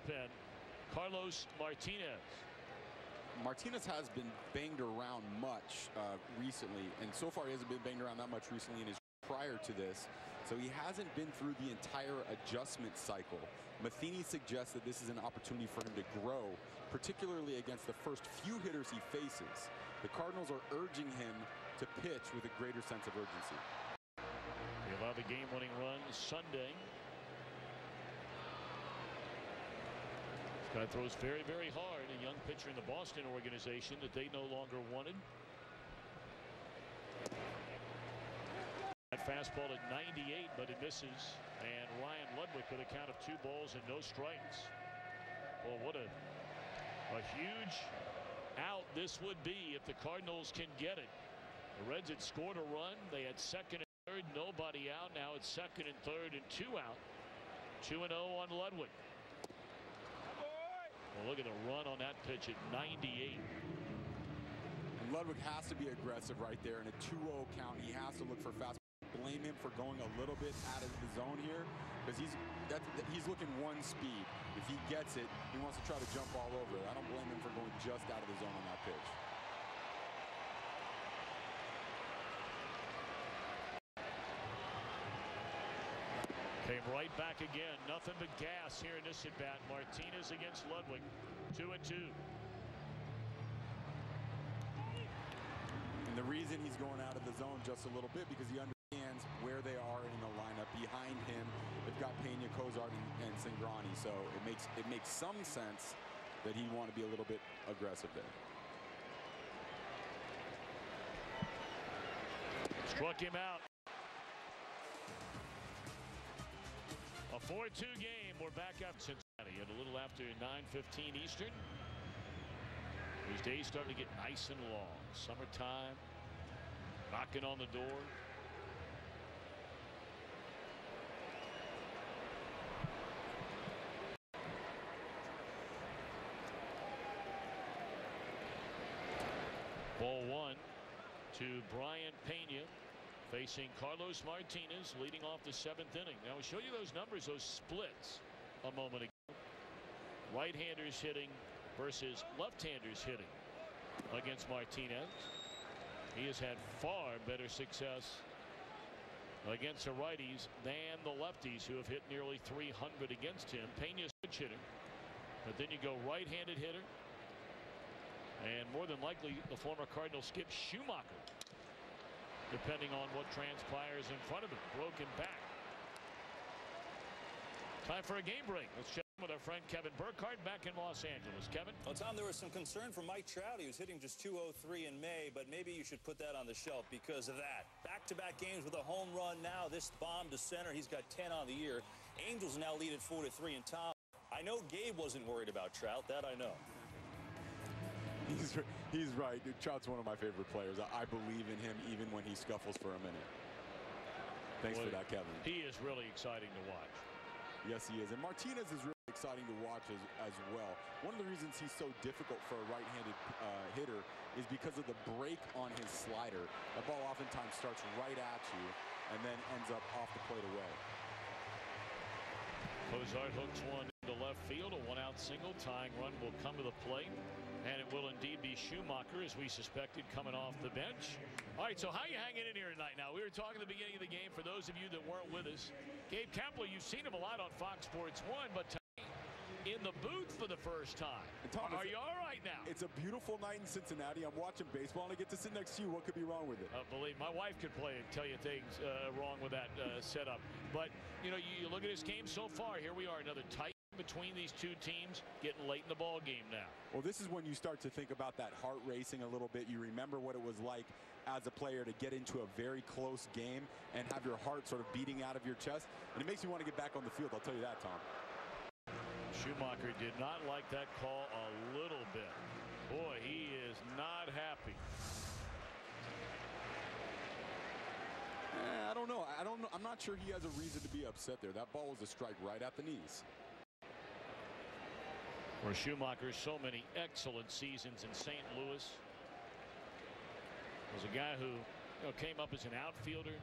bullpen, Carlos Martinez. Martinez has been banged around much recently, and so far he hasn't been banged around that much recently in his prior to this, so he hasn't been through the entire adjustment cycle. Matheny suggests that this is an opportunity for him to grow, particularly against the first few hitters he faces. The Cardinals are urging him to pitch with a greater sense of urgency. He allowed the game-winning run Sunday. This guy throws very, very hard. A young pitcher in the Boston organization that they no longer wanted. That fastball at 98, but it misses. And Ryan Ludwig with a count of 2 balls and no strikes. Well, what a huge out this would be if the Cardinals can get it. The Reds had scored a run. They had second and third, nobody out. Now it's second and third and 2 out. 2-0 on Ludwig. Well, look at the run on that pitch at 98. And Ludwig has to be aggressive right there in a 2-0 count. He has to look for fast. Blame him for going a little bit out of the zone here, because he's looking one speed. If he gets it, he wants to try to jump all over it. I don't blame him for going just out of the zone on that pitch. Came right back again. Nothing but gas here in this at bat. Martinez against Ludwig. 2-2. And the reason he's going out of the zone just a little bit, because he understands where they are in the lineup. Behind him, they've got Pena, Cozart, and Cingrani. So it makes some sense that he'd want to be a little bit aggressive there. Struck him out. A 4-2 game. We're back up Cincinnati at a little after 9:15 Eastern. These days starting to get nice and long. Summertime knocking on the door. Ball 1 to Brian Pena, facing Carlos Martinez, leading off the 7th inning. Now we'll show you those numbers, those splits a moment ago. Right-handers hitting versus left-handers hitting against Martinez. He has had far better success against the righties than the lefties, who have hit nearly 300 against him. Pena's a switch hitter, but then you go right-handed hitter, and more than likely the former Cardinal skip Schumacher, depending on what transpires in front of him. Broken back. Time for a game break. Let's check with our friend Kevin Burkhardt back in Los Angeles. Kevin? Well, Tom, there was some concern from Mike Trout. He was hitting just .203 in May, but maybe you should put that on the shelf because of that. Back-to-back games with a home run now. This bomb to center. He's got 10 on the year. Angels now lead at 4-3. And Tom, I know Gabe wasn't worried about Trout. That I know. He's right. Trout's one of my favorite players. I believe in him even when he scuffles for a minute. Thanks for that, Kevin. He is really exciting to watch. Yes, he is. And Martinez is really exciting to watch as well. One of the reasons he's so difficult for a right-handed hitter is because of the break on his slider. The ball oftentimes starts right at you and then ends up off the plate away. Cozart hooks one to left field. A 1-out single. Tying run will come to the plate. And it will indeed be Schumacher, as we suspected, coming off the bench. All right, so how are you hanging in here tonight? Now, we were talking at the beginning of the game, for those of you that weren't with us. Gabe Kapler, you've seen him a lot on Fox Sports 1, but in the booth for the first time. Tom, are you all right now? It's a beautiful night in Cincinnati. I'm watching baseball, and I get to sit next to you. What could be wrong with it? Believe me, my wife could play and tell you things wrong with that setup. But, you know, you look at this game so far. Here we are, another tight between these two teams, getting late in the ball game now. Well, this is when you start to think about that heart racing a little bit. You remember what it was like as a player to get into a very close game and have your heart sort of beating out of your chest. And it makes me want to get back on the field. I'll tell you that, Tom. Schumacher did not like that call a little bit. Boy, he is not happy. I don't know. I'm not sure he has a reason to be upset there. That ball was a strike right at the knees. For Schumacher, so many excellent seasons in St. Louis. Was a guy who came up as an outfielder,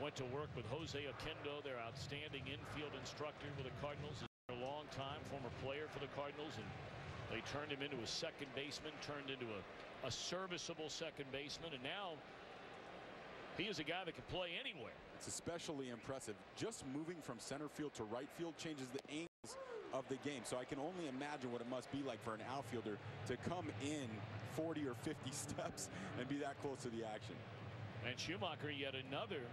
went to work with Jose Oquendo, their outstanding infield instructor with the Cardinals, as their a long time, former player for the Cardinals, and they turned him into a second baseman, turned into a serviceable second baseman, and now he is a guy that can play anywhere. It's especially impressive. Just moving from center field to right field changes the angles of the game. So I can only imagine what it must be like for an outfielder to come in 40 or 50 steps and be that close to the action. And Schumacher, yet another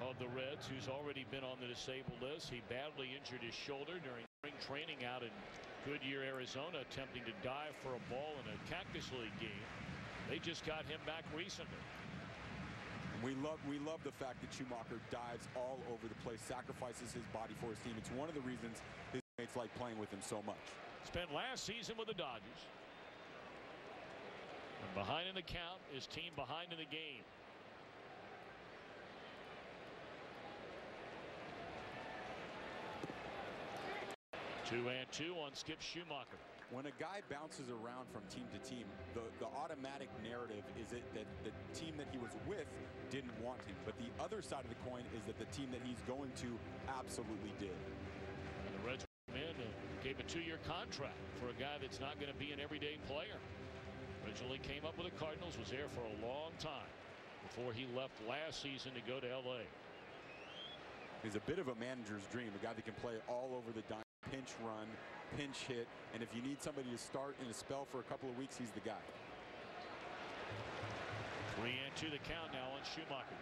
of the Reds who's already been on the disabled list. He badly injured his shoulder during spring training out in Goodyear, Arizona, attempting to dive for a ball in a Cactus League game. They just got him back recently. We love the fact that Schumacher dives all over the place, sacrifices his body for his team. It's one of the reasons his teammates like playing with him so much. Spent last season with the Dodgers. And behind in the count, his team behind in the game. 2-2 on Skip Schumacher. When a guy bounces around from team to team, the automatic narrative is that the team that he was with didn't want him. But the other side of the coin is that the team that he's going to absolutely did. And the Reds came in and gave a 2-year contract for a guy that's not going to be an everyday player. Originally came up with the Cardinals, was there for a long time before he left last season to go to LA. He's a bit of a manager's dream, a guy that can play all over the diamond. Pinch run, pinch hit, and if you need somebody to start in a spell for a couple of weeks, he's the guy. 3-2 the count now on Schumacher.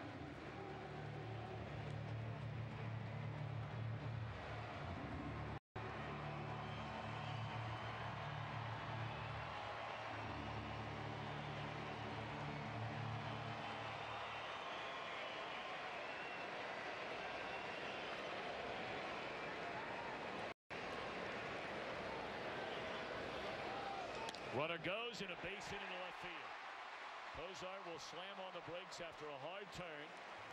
Runner goes and a base hit into left field. Cozart will slam on the brakes after a hard turn.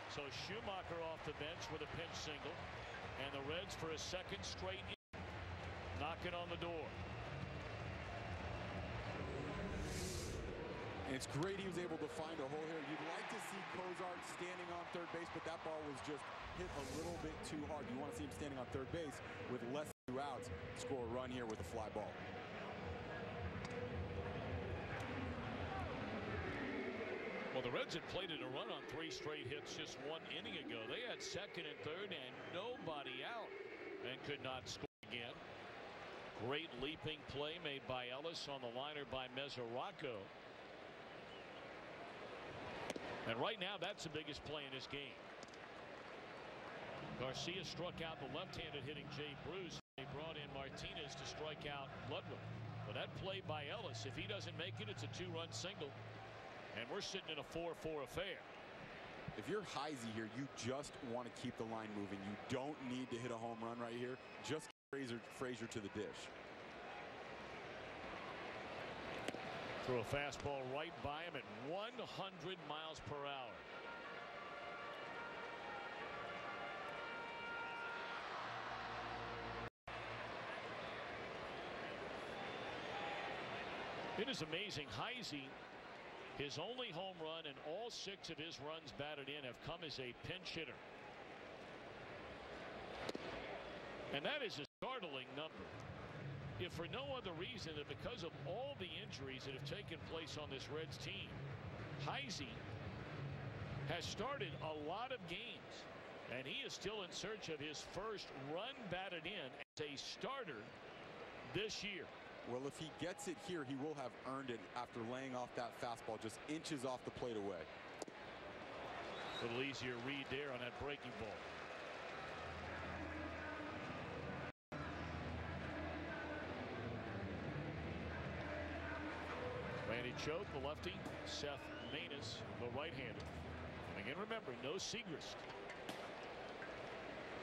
So Schumacher off the bench with a pinch single. And the Reds for a second straight inning, knocking on the door. And it's great he was able to find a hole here. You'd like to see Cozart standing on third base, but that ball was just hit a little bit too hard. You want to see him standing on third base with less than 2 outs, score a run here with a fly ball. Well, the Reds had played in a run on 3 straight hits just 1 inning ago. They had second and third and nobody out and could not score again. Great leaping play made by Ellis on the liner by Mesoraco. And right now, that's the biggest play in this game. Garcia struck out the left-handed hitting Jay Bruce. They brought in Martinez to strike out Ludwig. But that play by Ellis, if he doesn't make it, it's a 2-run single. And we're sitting in a 4-4 affair. If you're Heisey here, you just want to keep the line moving. You don't need to hit a home run right here. Just get Frazier to the dish. Threw a fastball right by him at 100 miles per hour. It is amazing. Heisey, his only home run and all 6 of his runs batted in have come as a pinch hitter. And that is a startling number. If for no other reason than because of all the injuries that have taken place on this Reds team, Heisey has started a lot of games, and he is still in search of his first run batted in as a starter this year. Well, if he gets it here, he will have earned it after laying off that fastball just inches off the plate away. A little easier read there on that breaking ball. Randy Choate, the lefty. Seth Maness, the right-hander. And again, remember, no Segrist.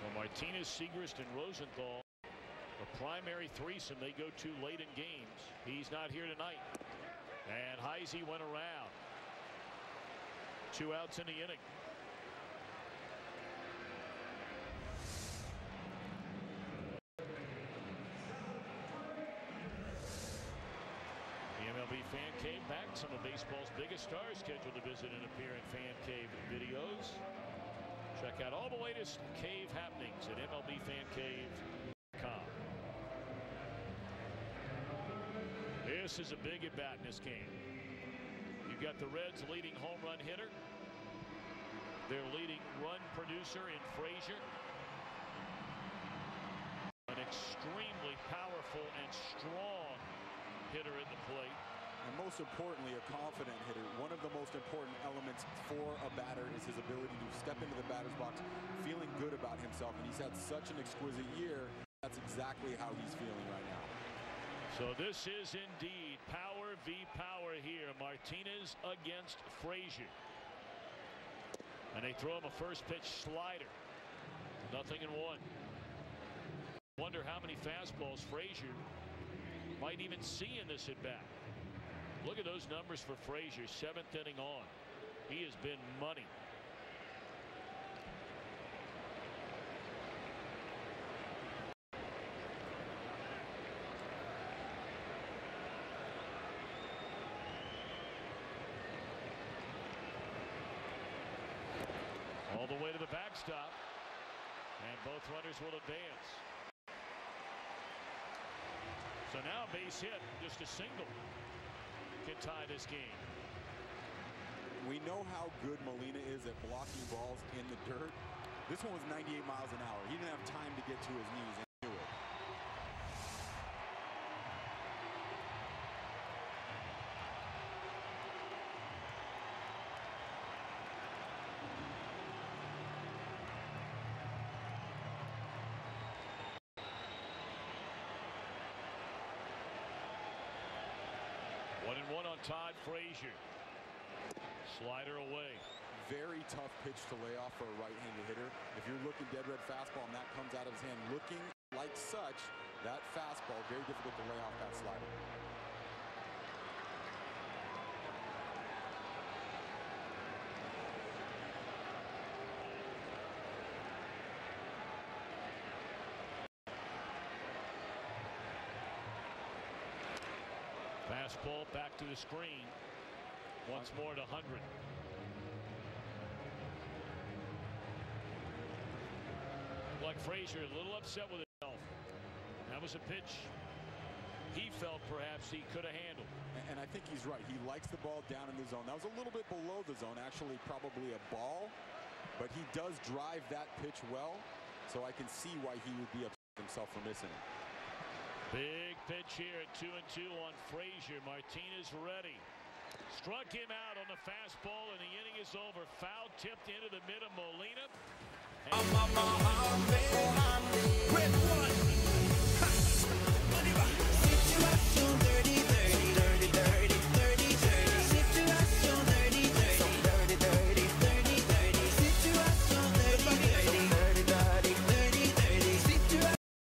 Well, Martinez, Segrist, and Rosenthal, the primary threesome they go to late in games. He's not here tonight. And Heisey went around. 2 outs in the inning. The MLB Fan Cave back. Some of baseball's biggest stars scheduled to visit and appear in Fan Cave videos. Check out all the latest cave happenings at MLBFanCave.com. this is a big at-bat in this game. You've got the Reds' leading home run hitter, their leading run producer in Frazier, an extremely powerful and strong hitter at the plate. And most importantly, a confident hitter. One of the most important elements for a batter is his ability to step into the batter's box feeling good about himself. And he's had such an exquisite year. That's exactly how he's feeling right now. So this is indeed power v. power here. Martinez against Frazier. And they throw him a first pitch slider. 0-1. Wonder how many fastballs Frazier might even see in this at bat. Look at those numbers for Frazier, 7th inning on. He has been money. All the way to the backstop, and both runners will advance. So now base hit, just a single can tie this game. We know how good Molina is at blocking balls in the dirt. This one was 98 miles an hour. He didn't have time to get to his knees and do it. One and one on Todd Frazier. Slider away. Very tough pitch to lay off for a right-handed hitter. If you're looking dead red fastball and that comes out of his hand looking like such, that fastball, very difficult to lay off that slider. Fastball back to the screen. Once more to 100. Like Frazier, a little upset with himself. That was a pitch he felt perhaps he could have handled. And I think he's right. He likes the ball down in the zone. That was a little bit below the zone, actually probably a ball. But he does drive that pitch well, so I can see why he would be upset with himself for missing it. Big pitch here at 2-2 on Frazier. Martinez ready. Struck him out on the fastball, and the inning is over. Foul tipped into the mid of Molina.